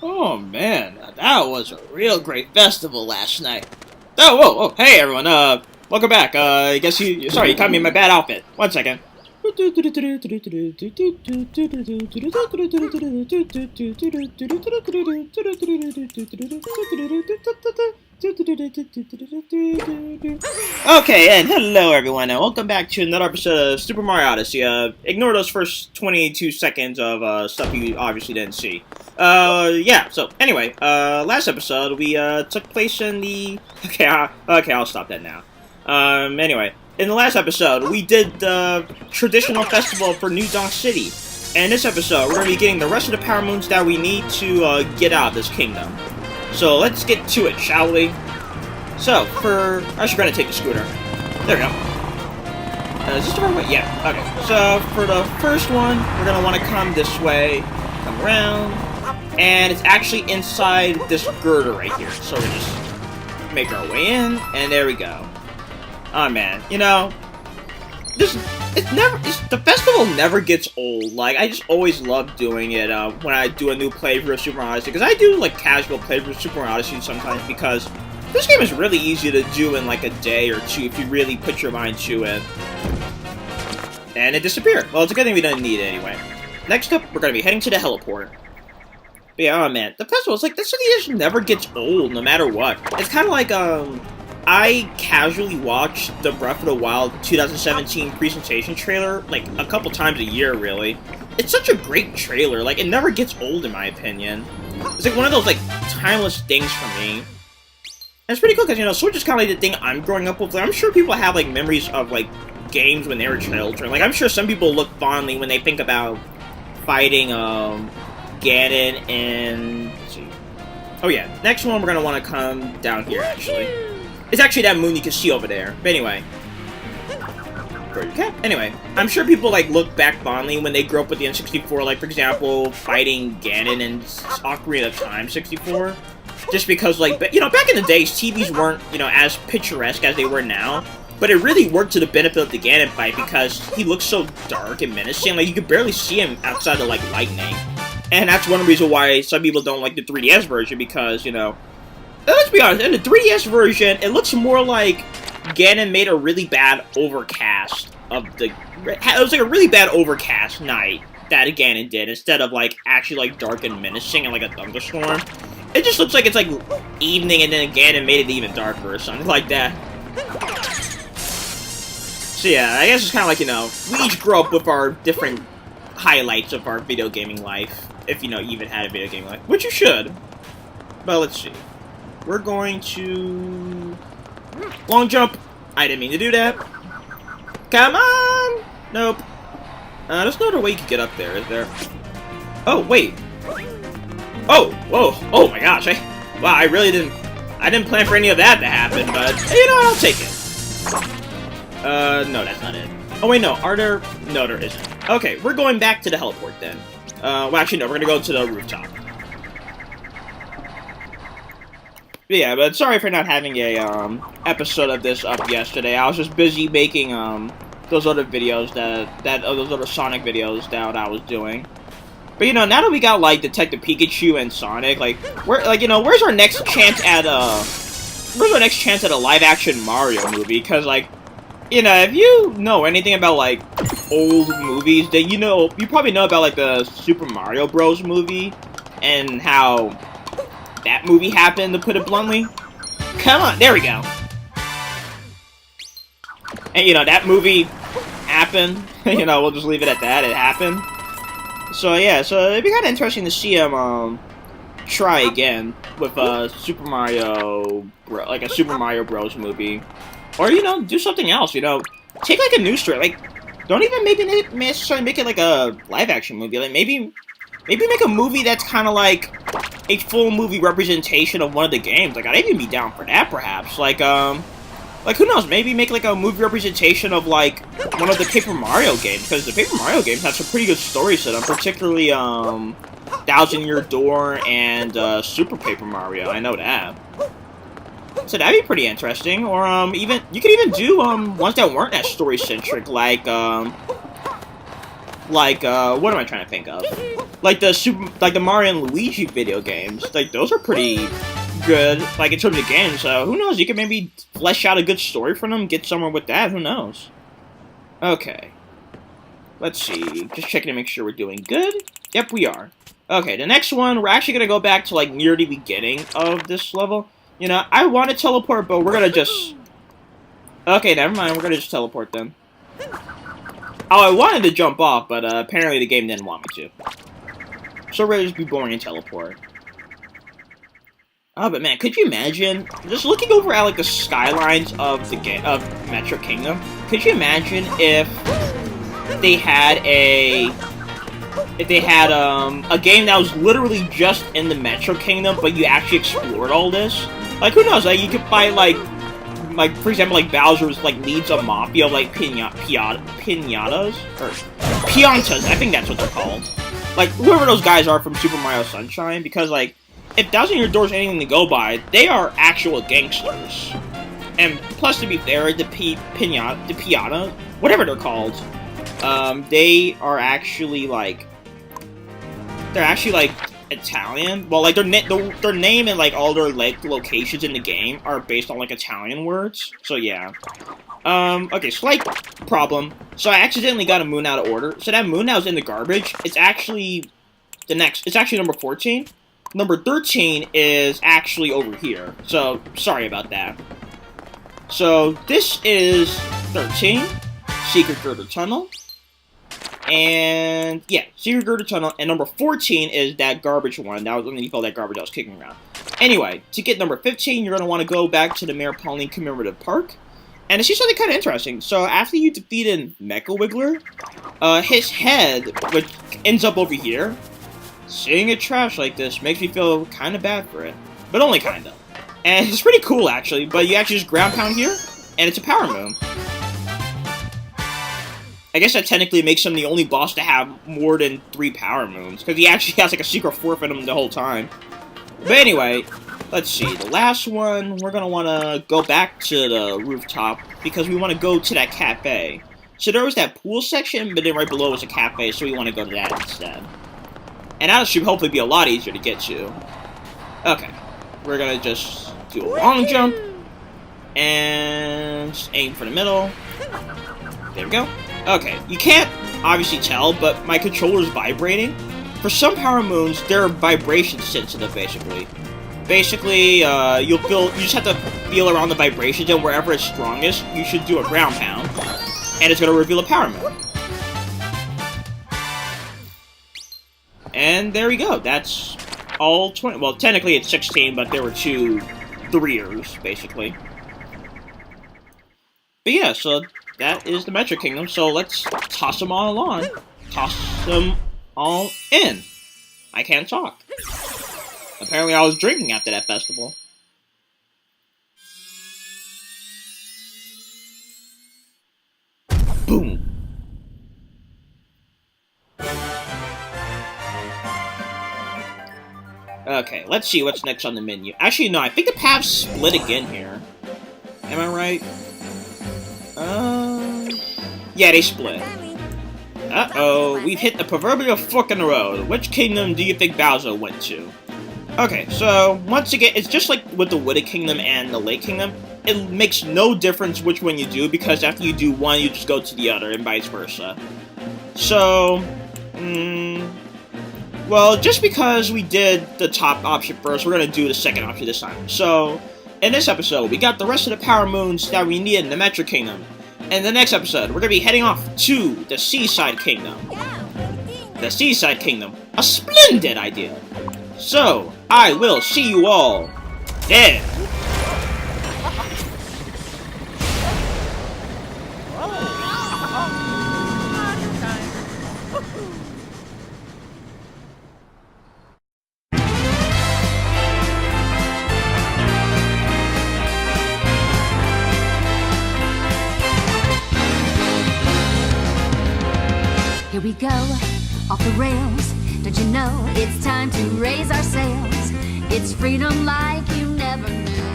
Oh man, that was a real great festival last night. Oh, whoa, hey everyone, welcome back. I guess sorry, you caught me in my bad outfit. One second. Okay, and hello everyone, and welcome back to another episode of Super Mario Odyssey. Ignore those first 22 seconds of stuff you obviously didn't see. Yeah, so anyway, last episode we took place in the... Okay, I'll stop that now. Anyway, in the last episode we did the traditional festival for New Donk City. And in this episode we're going to be getting the rest of the power moons that we need to get out of this kingdom. So let's get to it, shall we? So, I should gonna take the scooter. There we go. Is this the right way? Yeah, okay. So, for the first one, we're gonna want to come this way, come around, and it's actually inside this girder right here. So we just make our way in, and there we go. Oh man, you know, the festival never gets old. Like, I just always love doing it when I do a new playthrough of Super Mario Odyssey, because I do like casual playthroughs of Super Mario Odyssey sometimes because this game is really easy to do in like a day or two if you really put your mind to it. And it disappeared. Well, it's a good thing we don't need it anyway. Next up, we're going to be heading to the heliport. But yeah, oh man, the festival, it's like, this city just never gets old, no matter what. It's kind of like, I casually watch the Breath of the Wild 2017 presentation trailer, like, a couple times a year, really. It's such a great trailer, like, it never gets old, in my opinion. It's like one of those, like, timeless things for me. And it's pretty cool, because, you know, Switch is kind of like the thing I'm growing up with. Like, I'm sure people have, like, memories of, like, games when they were children. Like, I'm sure some people look fondly when they think about fighting, Ganon and... Let's see. Oh, yeah. Next one, we're going to want to come down here, actually. It's actually that moon you can see over there. But anyway. Okay. Anyway, I'm sure people, like, look back fondly when they grew up with the N64. Like, for example, fighting Ganon in Ocarina of Time 64. Just because, like, you know, back in the days, TVs weren't, you know, as picturesque as they were now. But it really worked to the benefit of the Ganon fight because he looks so dark and menacing. Like, you could barely see him outside of, like, lightning. And that's one reason why some people don't like the 3DS version because, you know... Let's be honest, in the 3DS version, it looks more like Ganon made a really bad overcast of the... It was like a really bad overcast night that Ganon did instead of, like, actually, like, dark and menacing and, like, a thunderstorm. It just looks like it's, like, evening and then Ganon made it even darker or something like that. So yeah, I guess it's kind of like, you know, we each grow up with our different highlights of our video gaming life. If, you know, you even had a video gaming life. Which you should. But let's see. We're going to... Long jump. I didn't mean to do that. Come on! Nope. There's no other way you could get up there, is there? Oh, wait. Oh, whoa, oh my gosh, wow, I didn't plan for any of that to happen, but, you know, I'll take it. No, that's not it. Oh wait, no, no, there isn't. Okay, we're going back to the heliport then. Well, actually, no, we're gonna go to the rooftop. But yeah, but sorry for not having a, episode of this up yesterday. I was just busy making, those other videos those other Sonic videos that I was doing. But, you know, now that we got, like, Detective Pikachu and Sonic, like, where's our next chance at a live-action Mario movie? Because, like, you know, if you know anything about, like, old movies, then you probably know about, like, the Super Mario Bros. Movie, and how that movie happened, to put it bluntly. Come on, there we go. And, you know, that movie happened. You know, we'll just leave it at that, it happened. So yeah, so it'd be kind of interesting to see him try again with a Super Mario Bros. Movie, or you know, do something else. You know, take like a new story. Like, don't even maybe necessarily make it like a live action movie. Like maybe make a movie that's kind of like a full movie representation of one of the games. Like, I'd even be down for that, perhaps. Like, who knows, maybe make, like, a movie representation of, like, one of the Paper Mario games, because the Paper Mario games have some pretty good stories to them, particularly, Thousand Year Door and, Super Paper Mario, I know that. So that'd be pretty interesting, or, you could even do, ones that weren't as story-centric, like, Like, what am I trying to think of? Like the Mario and Luigi video games. Like, those are pretty good, like, in terms of games, so who knows, you could maybe flesh out a good story for them, get somewhere with that, who knows. Okay. Let's see, just checking to make sure we're doing good. Yep, we are. Okay, the next one, we're actually gonna go back to, like, near the beginning of this level. You know, I want to teleport, but we're gonna just... Okay, never mind, we're gonna just teleport then. Oh, I wanted to jump off, but apparently the game didn't want me to. So we're gonna just be boring and teleport. Oh, but man, could you imagine, just looking over at, like, the skylines of the game, of Metro Kingdom, could you imagine if they had a game that was literally just in the Metro Kingdom, but you actually explored all this? Like, who knows, like, you could find, like, for example, like, Bowser's, like, leads a mafia of, like, pinatas? Or, piantas, I think that's what they're called. Like, whoever those guys are from Super Mario Sunshine, because, like, if Thousand Year Door is anything to go by, they are actual gangsters. And plus, to be fair, the piata, whatever they're called, they are actually, like, Italian. Well, like, their name and, like, all their, like, locations in the game are based on, like, Italian words. So, yeah. Okay, slight problem. So, I accidentally got a moon out of order. So, that moon that was in the garbage, it's actually number 14. Number 13 is actually over here. So, sorry about that. So, this is 13. Secret Girder Tunnel. And, yeah, Secret Girder Tunnel. And number 14 is that garbage one. That was underneath all that garbage I was kicking around. Anyway, to get number 15, you're going to want to go back to the Mayor Pauline Commemorative Park. And to see something kind of interesting. So, after you defeated Mecha Wiggler, his head, which ends up over here, seeing it trash like this makes me feel kind of bad for it. But only kind of. And it's pretty cool, actually. But you actually just ground pound here, and it's a power moon. I guess that technically makes him the only boss to have more than 3 power moons, because he actually has like a secret fourth in him the whole time. But anyway, let's see. The last one, we're going to want to go back to the rooftop, because we want to go to that cafe. So there was that pool section, but then right below was a cafe, so we want to go to that instead. And that should hopefully be a lot easier to get to. Okay, we're going to just do a long jump, and just aim for the middle. There we go. Okay, you can't obviously tell, but my controller's vibrating. For some power moons, they're vibration sensitive, basically. Basically, you just have to feel around the vibrations, and wherever it's strongest, you should do a ground pound, and it's going to reveal a power moon. And there we go. That's all 20. Well, technically it's 16, but there were 2 3ers, basically. But yeah, so that is the Metro Kingdom, so let's toss them all on. Toss them all in. I can't talk. Apparently I was drinking after that festival. Boom. Okay, let's see what's next on the menu. Actually, no, I think the paths split again here. Am I right? Yeah, they split. Uh-oh, we've hit the proverbial fork in the road. Which kingdom do you think Bowser went to? Okay, so, once again, it's just like with the Wooded Kingdom and the Lake Kingdom. It makes no difference which one you do, because after you do one, you just go to the other, and vice versa. So, well, just because we did the top option first, we're going to do the second option this time. So, in this episode, we got the rest of the power moons that we need in the Metro Kingdom. In the next episode, we're going to be heading off to the Seaside Kingdom. The Seaside Kingdom. A splendid idea. So, I will see you all there. Here we go, off the rails. Don't you know it's time to raise our sails? It's freedom like you never knew.